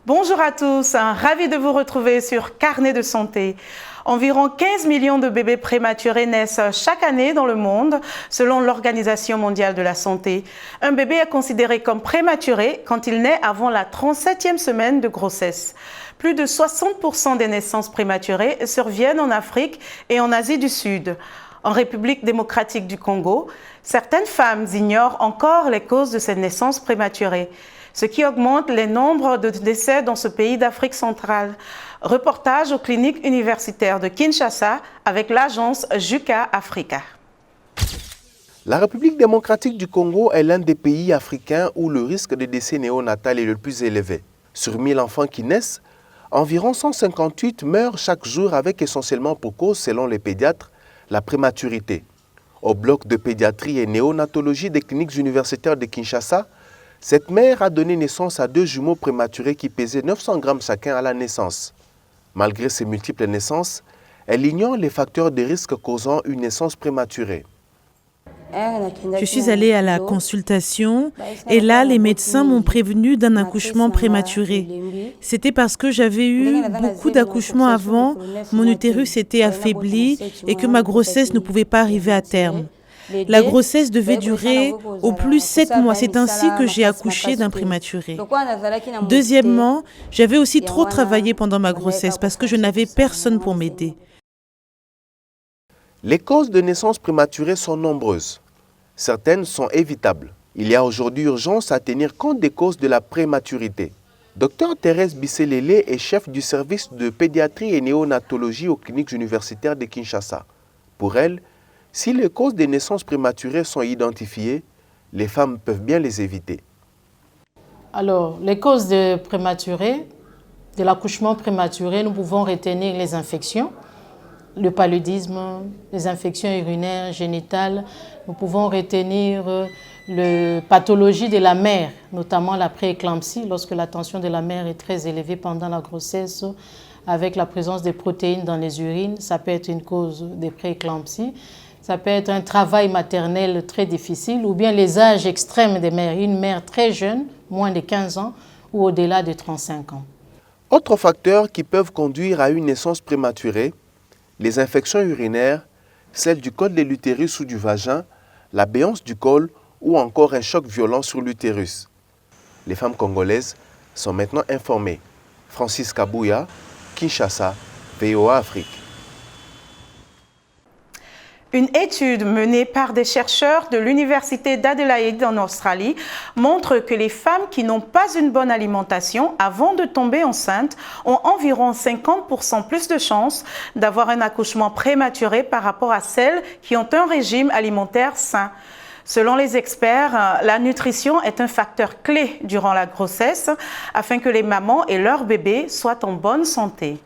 Bonjour à tous, ravi de vous retrouver sur Carnet de santé. Environ 15 millions de bébés prématurés naissent chaque année dans le monde, selon l'Organisation mondiale de la santé. Un bébé est considéré comme prématuré quand il naît avant la 37e semaine de grossesse. Plus de 60% des naissances prématurées surviennent en Afrique et en Asie du Sud. En République démocratique du Congo, certaines femmes ignorent encore les causes de ces naissances prématurées, ce qui augmente les nombres de décès dans ce pays d'Afrique centrale. Reportage aux cliniques universitaires de Kinshasa avec l'agence JUCA Africa. La République démocratique du Congo est l'un des pays africains où le risque de décès néonatal est le plus élevé. Sur 1000 enfants qui naissent, environ 158 meurent chaque jour avec essentiellement pour cause, selon les pédiatres, la prématurité. Au bloc de pédiatrie et néonatologie des cliniques universitaires de Kinshasa, cette mère a donné naissance à 2 jumeaux prématurés qui pesaient 900 grammes chacun à la naissance. Malgré ces multiples naissances, elle ignore les facteurs de risque causant une naissance prématurée. Je suis allée à la consultation et là, les médecins m'ont prévenu d'un accouchement prématuré. C'était parce que j'avais eu beaucoup d'accouchements avant, mon utérus était affaibli et que ma grossesse ne pouvait pas arriver à terme. La grossesse devait durer au plus 7 mois. C'est ainsi que j'ai accouché d'un prématuré. Deuxièmement, j'avais aussi trop travaillé pendant ma grossesse parce que je n'avais personne pour m'aider. Les causes de naissance prématurée sont nombreuses. Certaines sont évitables. Il y a aujourd'hui urgence à tenir compte des causes de la prématurité. Dr Thérèse Bisselele est chef du service de pédiatrie et néonatologie aux cliniques universitaires de Kinshasa. Pour elle, si les causes des naissances prématurées sont identifiées, les femmes peuvent bien les éviter. Alors, les causes de l'accouchement prématuré, nous pouvons retenir les infections, le paludisme, les infections urinaires, génitales. Nous pouvons retenir la pathologie de la mère, notamment la prééclampsie, lorsque la tension de la mère est très élevée pendant la grossesse, avec la présence des protéines dans les urines. Ça peut être une cause de prééclampsie. Ça peut être un travail maternel très difficile ou bien les âges extrêmes des mères. Une mère très jeune, moins de 15 ans ou au-delà de 35 ans. Autres facteurs qui peuvent conduire à une naissance prématurée, les infections urinaires, celles du col de l'utérus ou du vagin, la béance du col ou encore un choc violent sur l'utérus. Les femmes congolaises sont maintenant informées. Francis Kabouya, Kinshasa, VOA Afrique. Une étude menée par des chercheurs de l'Université d'Adélaïde en Australie montre que les femmes qui n'ont pas une bonne alimentation avant de tomber enceinte ont environ 50% plus de chances d'avoir un accouchement prématuré par rapport à celles qui ont un régime alimentaire sain. Selon les experts, la nutrition est un facteur clé durant la grossesse afin que les mamans et leurs bébés soient en bonne santé.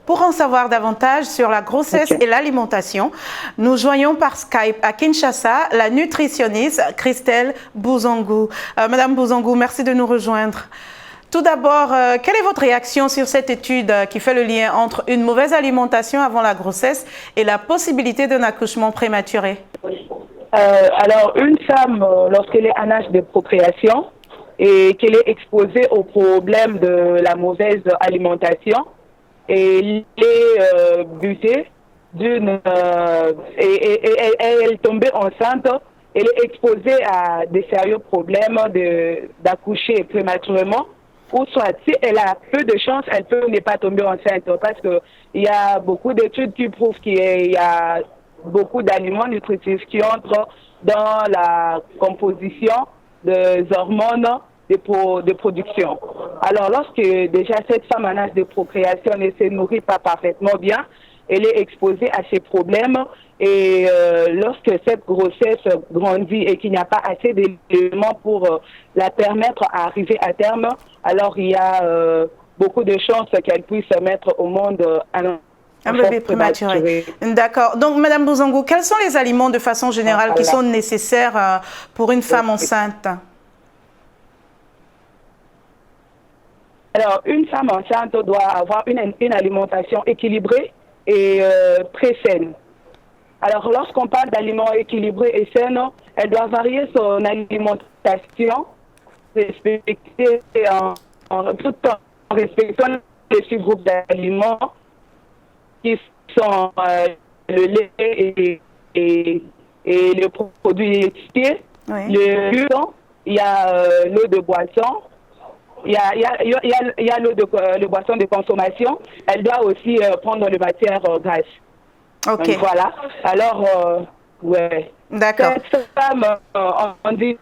Pour en savoir davantage sur la grossesse et l'alimentation, nous joignons par Skype à Kinshasa la nutritionniste Christelle Bouzangou. Madame Bouzangou, merci de nous rejoindre. Tout d'abord, quelle est votre réaction sur cette étude qui fait le lien entre une mauvaise alimentation avant la grossesse et la possibilité d'un accouchement prématuré? Alors, une femme, lorsqu'elle est en âge de procréation et qu'elle est exposée au problème de la mauvaise alimentation, et elle est butée et elle est tombée enceinte, elle est exposée à des sérieux problèmes d'accoucher prématurément, ou soit si elle a peu de chance, elle peut ne pas tomber enceinte parce qu'il y a beaucoup d'études qui prouvent qu'il y a beaucoup d'aliments nutritifs qui entrent dans la composition des hormones de production. Alors, lorsque déjà cette femme en âge de procréation ne se nourrit pas parfaitement bien, elle est exposée à ces problèmes et lorsque cette grossesse grandit et qu'il n'y a pas assez d'éléments pour la permettre à arriver à terme, alors il y a beaucoup de chances qu'elle puisse mettre au monde un bébé prématuré. D'accord. Donc, Madame Bouzangou, quels sont les aliments de façon générale qui sont nécessaires pour une femme enceinte? Alors, une femme enceinte doit avoir une alimentation équilibrée et très saine. Alors, lorsqu'on parle d'aliments équilibrés et sains, elle doit varier son alimentation, respecter tout respectant les six groupes d'aliments qui sont le lait et le produit laitier, le gluten, il y a l'eau de boisson, il y a l'eau de boisson de consommation. Elle doit aussi prendre les matières grasses. Ok. Donc, voilà. Alors, ouais. D'accord. Cette femme, on dit,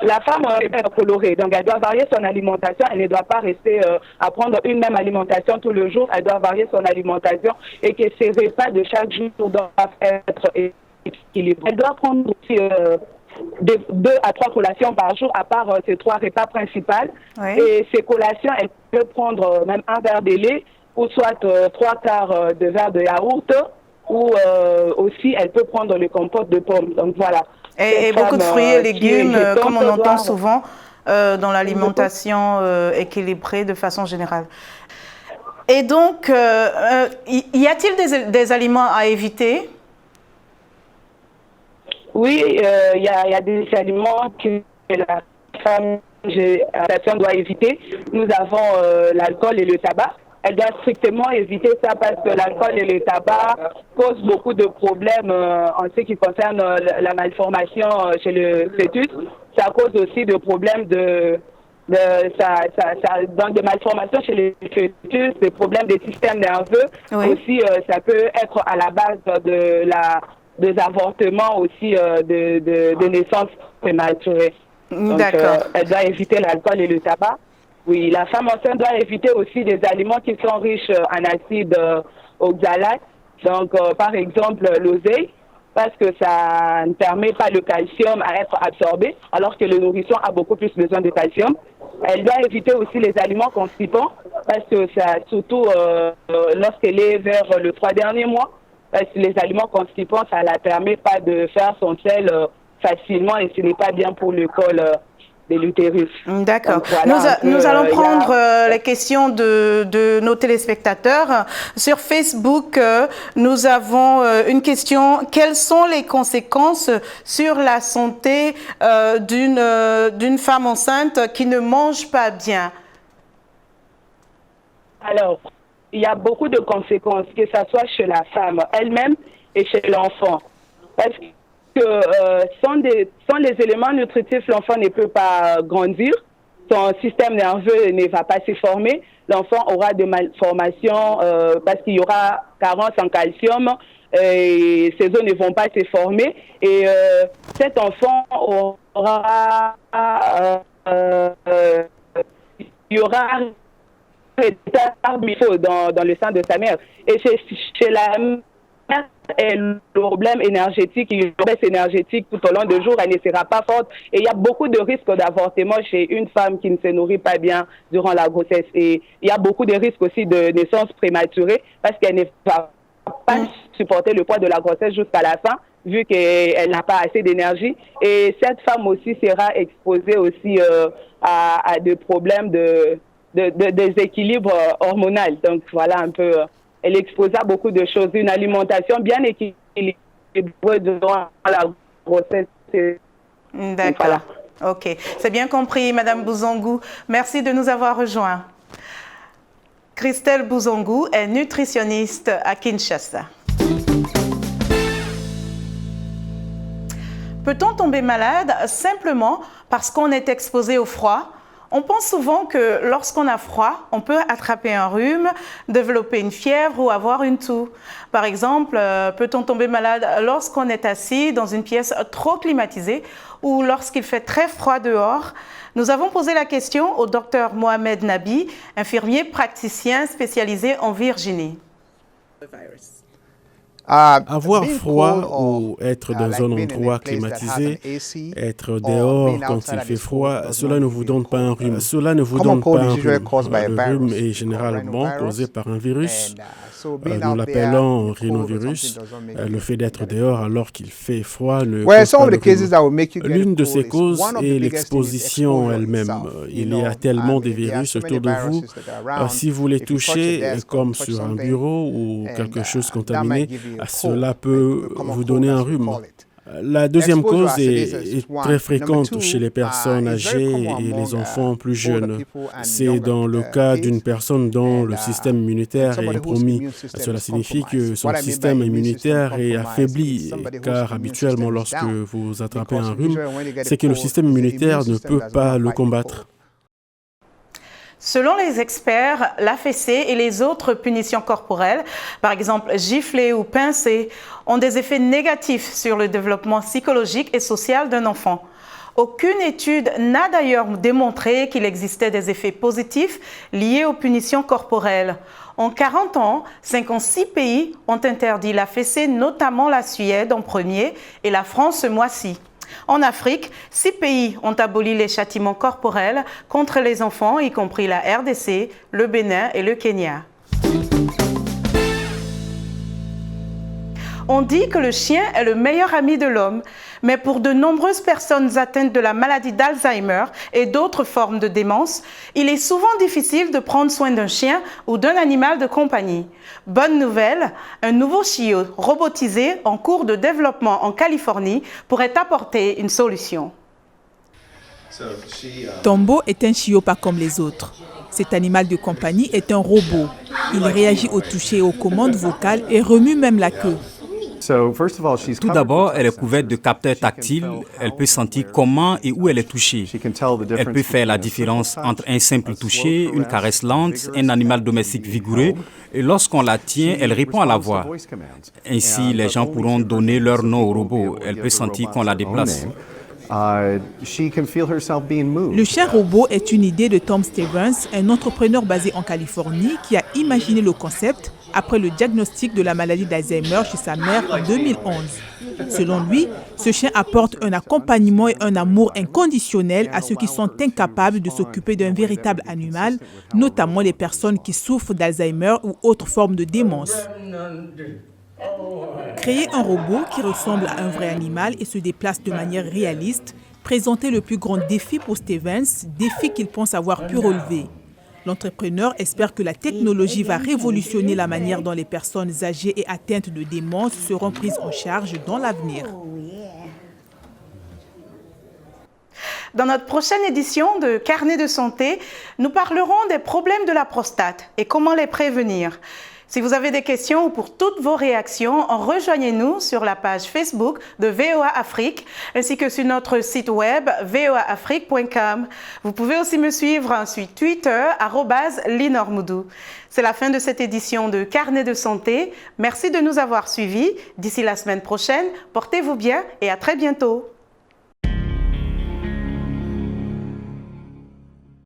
la femme est colorée, donc elle doit varier son alimentation. Elle ne doit pas rester à prendre une même alimentation tout le jour. Elle doit varier son alimentation et que ses repas de chaque jour doivent être équilibrés. Elle doit prendre aussi 2 à 3 collations par jour, à part ses 3 repas principaux. Oui. Et ces collations, elle peut prendre même un verre de lait ou soit 3/4 de verre de yaourt, ou aussi elle peut prendre le compote de pommes. Donc voilà. Et beaucoup de fruits et légumes, comme on entend souvent dans l'alimentation équilibrée de façon générale. Et donc, y a-t-il des aliments à éviter? Oui, il y a des aliments que la femme doit éviter. Nous avons l'alcool et le tabac. Elle doit strictement éviter ça parce que l'alcool et le tabac causent beaucoup de problèmes en ce qui concerne la malformation chez le fœtus. Ça cause aussi de problèmes donc des malformations chez les fœtus, des problèmes des systèmes nerveux. Oui. Aussi, ça peut être à la base des avortements aussi de naissance prématurée. D'accord. Elle doit éviter l'alcool et le tabac. Oui, la femme enceinte doit éviter aussi des aliments qui sont riches en acide oxalate. Donc, par exemple, l'oseille, parce que ça ne permet pas le calcium à être absorbé, alors que le nourrisson a beaucoup plus besoin de calcium. Elle doit éviter aussi les aliments constipants, parce que ça, surtout lorsqu'elle est vers le 3 dernier mois, parce que les aliments constipants, ça ne la permet pas de faire son sel facilement et ce n'est pas bien pour le col de l'utérus. D'accord. Voilà, nous allons prendre les questions de nos téléspectateurs. Sur Facebook, nous avons une question. Quelles sont les conséquences sur la santé d'une femme enceinte qui ne mange pas bien? Alors, il y a beaucoup de conséquences, que ce soit chez la femme elle-même et chez l'enfant. Parce que sans les éléments nutritifs, l'enfant ne peut pas grandir, son système nerveux ne va pas se former, l'enfant aura des malformations parce qu'il y aura carence en calcium, et ses os ne vont pas se former, et cet enfant aura il y aura dans le sein de sa mère. Et chez la mère, le problème énergétique, une baisse énergétique tout au long du jour, elle ne sera pas forte. Et il y a beaucoup de risques d'avortement chez une femme qui ne se nourrit pas bien durant la grossesse. Et il y a beaucoup de risques aussi de naissance prématurée parce qu'elle ne va pas supporter le poids de la grossesse jusqu'à la fin, vu qu'elle n'a pas assez d'énergie. Et cette femme aussi sera exposée aussi à des problèmes de déséquilibre hormonal. Donc voilà un peu... Elle est exposée à beaucoup de choses. Une alimentation bien équilibrée durant la grossesse. D'accord. Voilà. OK. C'est bien compris, Madame Bouzongou. Merci de nous avoir rejoints. Christelle Bouzongou est nutritionniste à Kinshasa. Peut-on tomber malade simplement parce qu'on est exposé au froid? On pense souvent que lorsqu'on a froid, on peut attraper un rhume, développer une fièvre ou avoir une toux. Par exemple, peut-on tomber malade lorsqu'on est assis dans une pièce trop climatisée ou lorsqu'il fait très froid dehors? Nous avons posé la question au docteur Mohamed Nabi, infirmier praticien spécialisé en Virginie. Avoir froid ou être dans un endroit climatisé, être dehors quand il fait froid, cela ne vous donne pas un rhume. Cela ne vous donne pas un rhume. Le rhume est généralement causé par un virus. Nous l'appelons rhinovirus. Le fait d'être dehors alors qu'il fait froid ne cause pas le rhume. L'une de ces causes est l'exposition elle-même. Il y a tellement de virus autour de vous. Si vous les touchez, comme sur un bureau ou quelque chose contaminé, cela peut vous donner un rhume. La deuxième cause est très fréquente chez les personnes âgées et les enfants plus jeunes. C'est dans le cas d'une personne dont le système immunitaire est compromis. Cela signifie que son système immunitaire est affaibli, car habituellement, lorsque vous attrapez un rhume, c'est que le système immunitaire ne peut pas le combattre. Selon les experts, la fessée et les autres punitions corporelles, par exemple gifler ou pincer, ont des effets négatifs sur le développement psychologique et social d'un enfant. Aucune étude n'a d'ailleurs démontré qu'il existait des effets positifs liés aux punitions corporelles. En 40 ans, 56 pays ont interdit la fessée, notamment la Suède en premier et la France ce mois-ci. En Afrique, 6 pays ont aboli les châtiments corporels contre les enfants, y compris la RDC, le Bénin et le Kenya. On dit que le chien est le meilleur ami de l'homme, mais pour de nombreuses personnes atteintes de la maladie d'Alzheimer et d'autres formes de démence, il est souvent difficile de prendre soin d'un chien ou d'un animal de compagnie. Bonne nouvelle, un nouveau chiot robotisé en cours de développement en Californie pourrait apporter une solution. Tombo est un chiot pas comme les autres. Cet animal de compagnie est un robot. Il réagit au toucher et aux commandes vocales et remue même la queue. Tout d'abord, elle est couverte de capteurs tactiles. Elle peut sentir comment et où elle est touchée. Elle peut faire la différence entre un simple toucher, une caresse lente, un animal domestique vigoureux. Et lorsqu'on la tient, elle répond à la voix. Ainsi, les gens pourront donner leur nom au robot. Elle peut sentir qu'on la déplace. Le chien robot est une idée de Tom Stevens, un entrepreneur basé en Californie qui a imaginé le concept après le diagnostic de la maladie d'Alzheimer chez sa mère en 2011. Selon lui, ce chien apporte un accompagnement et un amour inconditionnel à ceux qui sont incapables de s'occuper d'un véritable animal, notamment les personnes qui souffrent d'Alzheimer ou autres formes de démence. Créer un robot qui ressemble à un vrai animal et se déplace de manière réaliste présentait le plus grand défi pour Stevens, défi qu'il pense avoir pu relever. L'entrepreneur espère que la technologie va révolutionner la manière dont les personnes âgées et atteintes de démence seront prises en charge dans l'avenir. Dans notre prochaine édition de Carnet de santé, nous parlerons des problèmes de la prostate et comment les prévenir. Si vous avez des questions ou pour toutes vos réactions, rejoignez-nous sur la page Facebook de VOA Afrique ainsi que sur notre site web voaafrique.com. Vous pouvez aussi me suivre sur Twitter @linormoudou. C'est la fin de cette édition de Carnet de santé. Merci de nous avoir suivis. D'ici la semaine prochaine, portez-vous bien et à très bientôt.